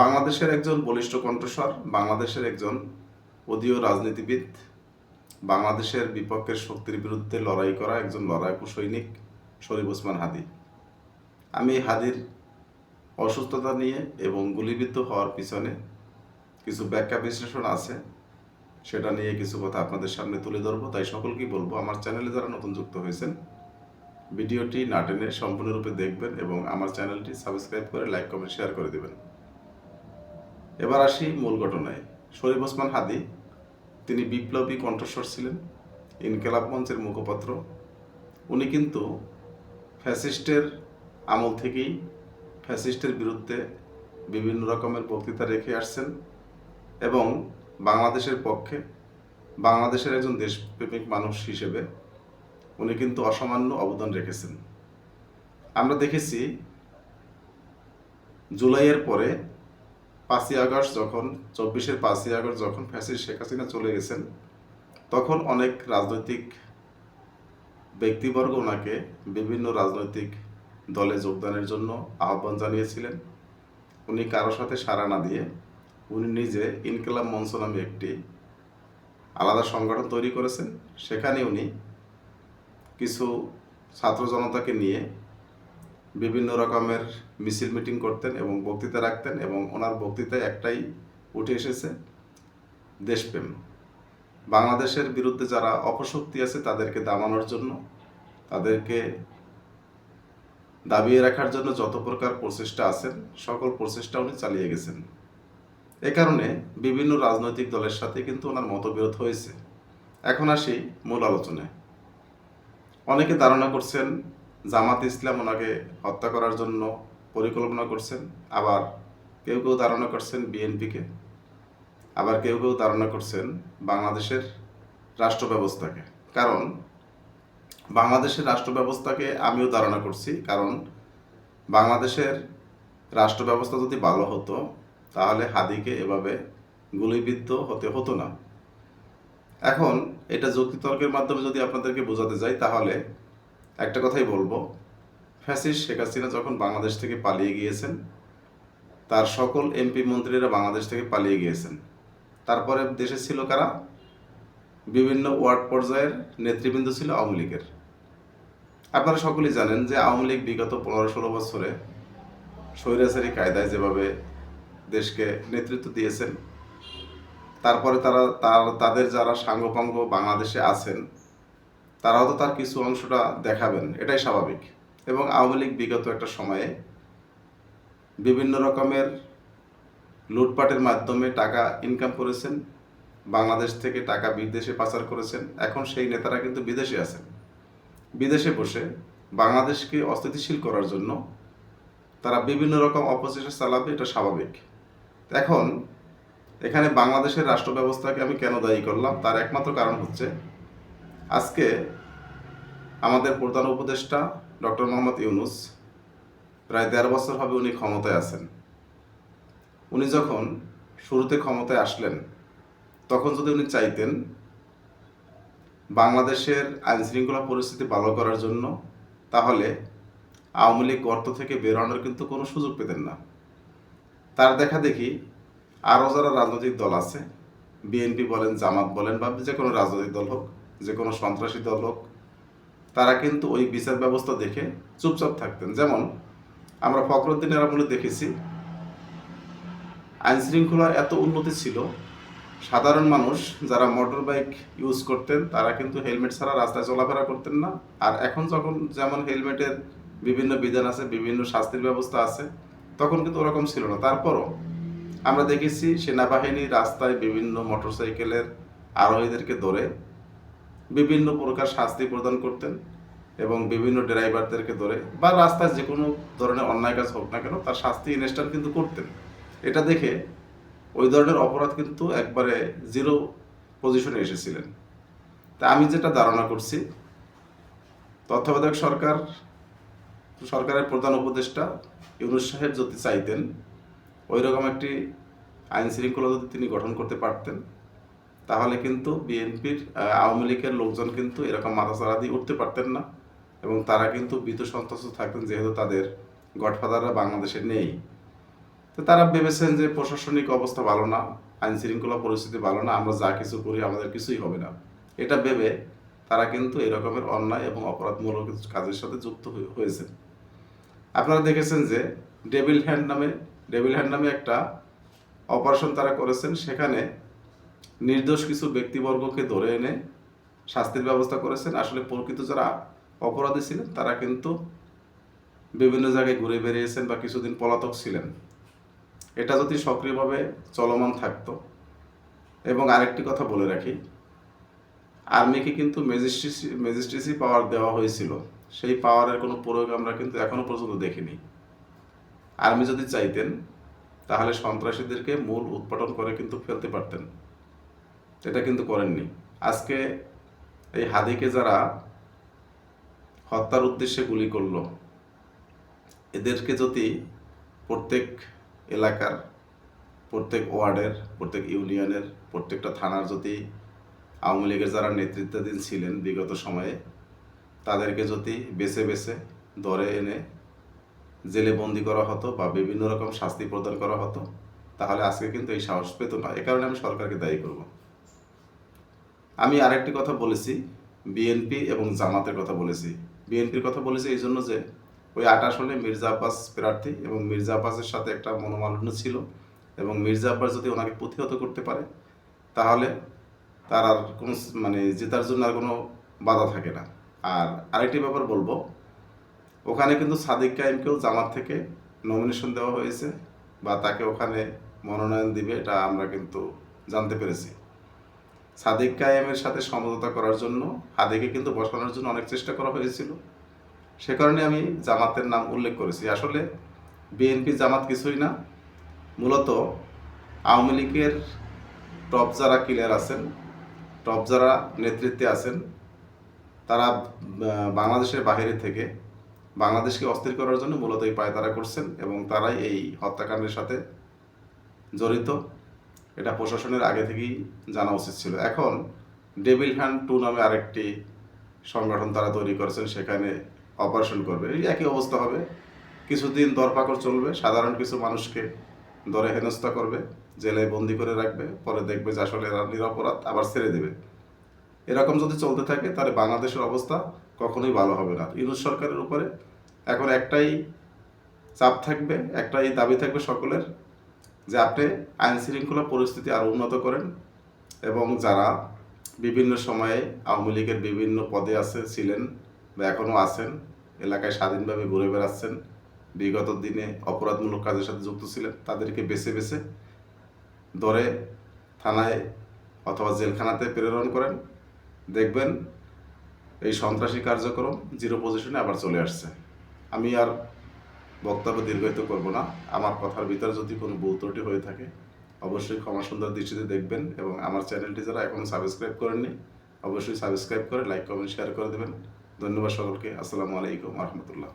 বাংলাদেশের একজন বলিষ্ঠ কণ্ঠস্বর, বাংলাদেশের একজন অদীয় রাজনীতিবিদ, বাংলাদেশের বিপক্ষের শক্তির বিরুদ্ধে লড়াই করা একজন লড়াকু সৈনিক শরীফ ওসমান হাদী। আমি হাদীর অসুস্থতা নিয়ে এবং গুলিবিদ্ধ হওয়ার পিছনে কিছু ব্যাখ্যা বিশ্লেষণ আছে, সেটা নিয়ে কিছু কথা আপনাদের সামনে তুলে ধরবো। তাই সকলকেই বলবো, আমার চ্যানেলে যারা নতুন যুক্ত হয়েছেন ভিডিওটি না টেনে সম্পূর্ণরূপে দেখবেন এবং আমার চ্যানেলটি সাবস্ক্রাইব করে লাইক কমেন্ট শেয়ার করে দেবেন। এবার আসি মূল ঘটনায়। শরীফ ওসমান হাদী তিনি বিপ্লবী কণ্ঠস্বর ছিলেন, ইনকিলাব মঞ্চের মুখপাত্র। উনি কিন্তু ফ্যাসিস্টের আমল থেকেই ফ্যাসিস্টের বিরুদ্ধে বিভিন্ন রকমের বক্তৃতা রেখে আসছেন এবং বাংলাদেশের পক্ষে, বাংলাদেশের একজন দেশপ্রেমিক মানুষ হিসেবে উনি কিন্তু অসামান্য অবদান রেখেছেন। আমরা দেখেছি জুলাইয়ের পরে 5ই আগস্ট যখন 5ই আগস্ট যখন ফ্যাসিস্ট শেখ হাসিনা চলে গেছেন, তখন অনেক রাজনৈতিক ব্যক্তিবর্গ ওনাকে বিভিন্ন রাজনৈতিক দলে যোগদানের জন্য আহ্বান জানিয়েছিলেন। উনি কারো সাথে সাড়া না দিয়ে উনি নিজে ইনকিলাব মঞ্চ নামে একটি আলাদা সংগঠন তৈরি করেছেন। সেখানে উনি কিছু ছাত্র জনতাকে নিয়ে বিভিন্ন রকমের মিছিল মিটিং করতেন এবং বক্তৃতা রাখতেন, এবং ওনার বক্তৃতায় একটাই উঠে এসেছে, দেশপ্রেম। বাংলাদেশের বিরুদ্ধে যারা অপশক্তি আছে তাদেরকে দামানোর জন্য, তাদেরকে দাবিয়ে রাখার জন্য যত প্রকার প্রচেষ্টা আছেন সকল প্রচেষ্টা উনি চালিয়ে গেছেন। এ কারণে বিভিন্ন রাজনৈতিক দলের সাথে কিন্তু ওনার মতবিরোধ হয়েছে। এখন আসি মূল আলোচনায়। অনেকে ধারণা করছেন জামাত ইসলাম ওনাকে হত্যা করার জন্য পরিকল্পনা করছেন, আবার কেউ কেউ ধারণা করছেন বিএনপিকে, আবার কেউ কেউ ধারণা করছেন বাংলাদেশের রাষ্ট্র ব্যবস্থাকে। কারণ বাংলাদেশের রাষ্ট্র ব্যবস্থাকে আমিও ধারণা করছি, কারণ বাংলাদেশের রাষ্ট্র ব্যবস্থা যদি ভালো হতো তাহলে হাদীকে এভাবে গুলিবিদ্ধ হতে হতো না। এখন এটা যুক্তিতর্কের মাধ্যমে যদি আপনাদেরকে বোঝাতে যাই তাহলে একটা কথাই বলবো, ফ্যাসিস্ট শেখ হাসিনা যখন বাংলাদেশ থেকে পালিয়ে গিয়েছেন, তার সকল এমপি মন্ত্রীরা বাংলাদেশ থেকে পালিয়ে গিয়েছেন। তারপরে দেশে ছিল কারা? বিভিন্ন ওয়ার্ড পর্যায়ের নেতৃবৃন্দ ছিল আওয়ামী লীগের। আপনারা সকলেই জানেন যে আওয়ামী লীগ বিগত 15-16 বছরে স্বৈরাচারী কায়দায় যেভাবে দেশকে নেতৃত্ব দিয়েছেন, তারপরে তাদের যারা সাঙ্গপাঙ্গ বাংলাদেশে আছেন তারাও তো তার কিছু অংশটা দেখাবেন, এটাই স্বাভাবিক। এবং আওয়ামী লীগ বিগত একটা সময়ে বিভিন্ন রকমের লুটপাটের মাধ্যমে টাকা ইনকাম করেছেন, বাংলাদেশ থেকে টাকা বিদেশে পাচার করেছেন। এখন সেই নেতারা কিন্তু বিদেশে আছেন, বিদেশে বসে বাংলাদেশকে অস্থিতিশীল করার জন্য তারা বিভিন্ন রকম অপচেষ্টা চালাবে, এটা স্বাভাবিক। এখন এখানে বাংলাদেশের রাষ্ট্র ব্যবস্থাকে আমি কেন দায়ী করলাম, তার একমাত্র কারণ হচ্ছে আজকে আমাদের প্রধান উপদেষ্টা ডক্টর মোহাম্মদ ইউনূস প্রায় 1.5 বছর হবে উনি ক্ষমতায় আছেন। উনি যখন শুরুতে ক্ষমতায় আসলেন তখন যদি উনি চাইতেন বাংলাদেশের আইনশৃঙ্খলা পরিস্থিতি ভালো করার জন্য, তাহলে আওয়ামী লীগ গর্ত থেকে বেরোনোর কিন্তু কোনো সুযোগ পেতেন না। তার দেখা দেখি আরও যারা রাজনৈতিক দল আছে, বিএনপি বলেন, জামাত বলেন, বা যে কোনো রাজনৈতিক দল হোক, যে কোনো সন্ত্রাসী দল হোক, তারা কিন্তু ওই বিচার ব্যবস্থা দেখে চুপচাপ থাকতেন। যেমন আমরা ফখরুদ্দিনের আমলে দেখেছি আইনশৃঙ্খলা এত উন্নতি ছিল, সাধারণ মানুষ যারা মোটর বাইক ইউজ করতেন তারা কিন্তু হেলমেট ছাড়া রাস্তায় চলাফেরা করতেন না। আর এখন যখন যেমন হেলমেটের বিভিন্ন বিধান আছে, বিভিন্ন শাস্তির ব্যবস্থা আছে, তখন কিন্তু ওরকম ছিল না। তারপরও আমরা দেখেছি সেনাবাহিনী রাস্তায় বিভিন্ন মোটরসাইকেলের আরোহীদেরকে ধরে বিভিন্ন প্রকার শাস্তি প্রদান করতেন এবং বিভিন্ন ড্রাইভারদেরকে ধরে বা রাস্তায় যে কোনো ধরনের অন্যায় কাজ হোক না কেন তার শাস্তি ইনস্ট্যান্ট কিন্তু করতেন। এটা দেখে ওই ধরনের অপরাধ কিন্তু একবারে জিরো পজিশনে এসেছিলেন। তা আমি যেটা ধারণা করছি, তত্ত্বাবধায়ক সরকারের প্রধান উপদেষ্টা ইউনূস সাহেব যদি চাইতেন ওই রকম একটি আইন শৃঙ্খলা যদি তিনি গঠন করতে পারতেন, তাহলে কিন্তু বিএনপির আওয়ামী লীগের লোকজন কিন্তু এরকম মাথাচাড়া দিয়ে উঠতে পারতেন না এবং তারা কিন্তু ভীত সন্ত্রস্ত থাকতেন, যেহেতু তাদের গডফাদাররা বাংলাদেশে নেই। তো তারা ভেবেছেন যে প্রশাসনিক অবস্থা ভালো না, আইন শৃঙ্খলা পরিস্থিতি ভালো না, আমরা যা কিছু করি আমাদের কিছুই হবে না, এটা ভেবে তারা কিন্তু এই রকমের অন্যায় এবং অপরাধমূলক কাজের সাথে যুক্ত হয়েছে। আপনারা দেখেছেন যে ডেভিল হ্যান্ড নামে একটা অপারেশন তারা করেছেন, সেখানে নির্দোষ কিছু ব্যক্তিবর্গকে ধরে এনে শাস্তির ব্যবস্থা করেছেন। আসলে প্রকৃত যারা অপরাধী ছিলেন তারা কিন্তু বিভিন্ন জায়গায় ঘুরে বেরিয়েছেন বা কিছুদিন পলাতক ছিলেন। এটা যদি সক্রিয়ভাবে চলমান থাকতো। এবং আরেকটি কথা বলে রাখি, আর্মিকে কিন্তু ম্যাজিস্ট্রেসি পাওয়ার দেওয়া হয়েছিল, সেই পাওয়ারের কোনো প্রয়োগ আমরা কিন্তু এখনো পর্যন্ত দেখিনি। আর্মি যদি চাইতেন তাহলে সন্ত্রাসীদেরকে মূল উৎপাটন করে কিন্তু ফেলতে পারতেন, এটা কিন্তু করেননি। আজকে এই হাদিকে যারা হত্যার উদ্দেশ্যে গুলি করলো, এদেরকে যদি প্রত্যেক এলাকার, প্রত্যেক ওয়ার্ডের, প্রত্যেক ইউনিয়নের, প্রত্যেকটা থানার যদি আওয়ামী লীগের যারা নেতৃত্বাধীন ছিলেন বিগত সময়ে, তাদেরকে যদি বেছে বেছে ধরে এনে জেলে বন্দি করা হতো বা বিভিন্ন রকম শাস্তি প্রদান করা হতো, তাহলে আজকে কিন্তু এই সাহস পেত না। এ কারণে আমি সরকারকে দায়ী করব। আমি আরেকটি কথা বলেছি, বিএনপি এবং জামাতের কথা বলেছি। বিএনপির কথা বলেছি এই জন্য যে ওই 8 আসনে মির্জা আব্বাস প্রার্থী এবং মির্জা আব্বাসের সাথে একটা মনোমালিন্য ছিল, এবং মির্জা আব্বাস যদি ওনাকে প্রতিহত করতে পারে তাহলে তার আর কোনো জেতার জন্য আর কোনো বাধা থাকে না। আর আরেকটি ব্যাপার বলবো, ওখানে কিন্তু সাদিক কায়েমকেও জামাত থেকে নমিনেশন দেওয়া হয়েছে বা তাকে ওখানে মনোনয়ন দিবে, এটা আমরা কিন্তু জানতে পেরেছি। সাদিক কায়েমের সাথে সমঝোতা করার জন্য হাদিকে কিন্তু বসানোর জন্য অনেক চেষ্টা করা হয়েছিল, সে কারণে আমি জামাতের নাম উল্লেখ করেছি। আসলে বিএনপি জামাত কিছুই না, মূলত আওয়ামী লীগের টপ যারা কিলার আছেন, টপ যারা নেতৃত্বে আছেন, তারা বাংলাদেশের বাইরে থেকে বাংলাদেশকে অস্থির করার জন্য মূলত এই পায়তারা করছেন এবং তারাই এই হত্যাকাণ্ডের সাথে জড়িত। এটা প্রশাসনের আগে থেকেই জানা উচিত ছিল। এখন ডেভিল হ্যান্ড 2 নামে আরেকটি সংগঠন তারা তৈরি করেছেন, সেখানে অপারেশন করবে। এই একই অবস্থা হবে, কিছুদিন দরপাকড় চলবে, সাধারণ কিছু মানুষকে ধরে হেনস্থা করবে, জেলে বন্দি করে রাখবে, পরে দেখবে যে আসলে এরা নিরপরাধ, আবার ছেড়ে দেবে। এরকম যদি চলতে থাকে তাহলে বাংলাদেশের অবস্থা কখনোই ভালো হবে না। ইউনূস সরকারের উপরে এখন একটাই চাপ থাকবে, একটাই দাবি থাকবে সকলের, যে আপনি আইন শৃঙ্খলা পরিস্থিতি আরও উন্নত করেন এবং যারা বিভিন্ন সময়ে আওয়ামী লীগের বিভিন্ন পদে ছিলেন বা এখনও আছেন, এলাকায় স্বাধীনভাবে ঘুরে বেড়াচ্ছেন, বিগত দিনে অপরাধমূলক কাজের সাথে যুক্ত ছিলেন, তাদেরকে বেছে বেছে ধরে থানায় অথবা জেলখানাতে প্রেরণ করেন। দেখবেন এই সন্ত্রাসী কার্যক্রম জিরো পজিশনে আবার চলে আসছে। আমি আর বক্তব্য দীর্ঘায়িত করব না। আমার কথার ভিতরে যদি কোনো ভুল ত্রুটি হয়ে থাকে অবশ্যই ক্ষমা সুন্দর দৃষ্টিতে দেখবেন, এবং আমার চ্যানেলটি যারা এখনও সাবস্ক্রাইব করেননি অবশ্যই সাবস্ক্রাইব করে লাইক কমেন্ট শেয়ার করে দেবেন। ধন্যবাদ সকলকে। আসসালামু আলাইকুম ওয়া রাহমাতুল্লাহ।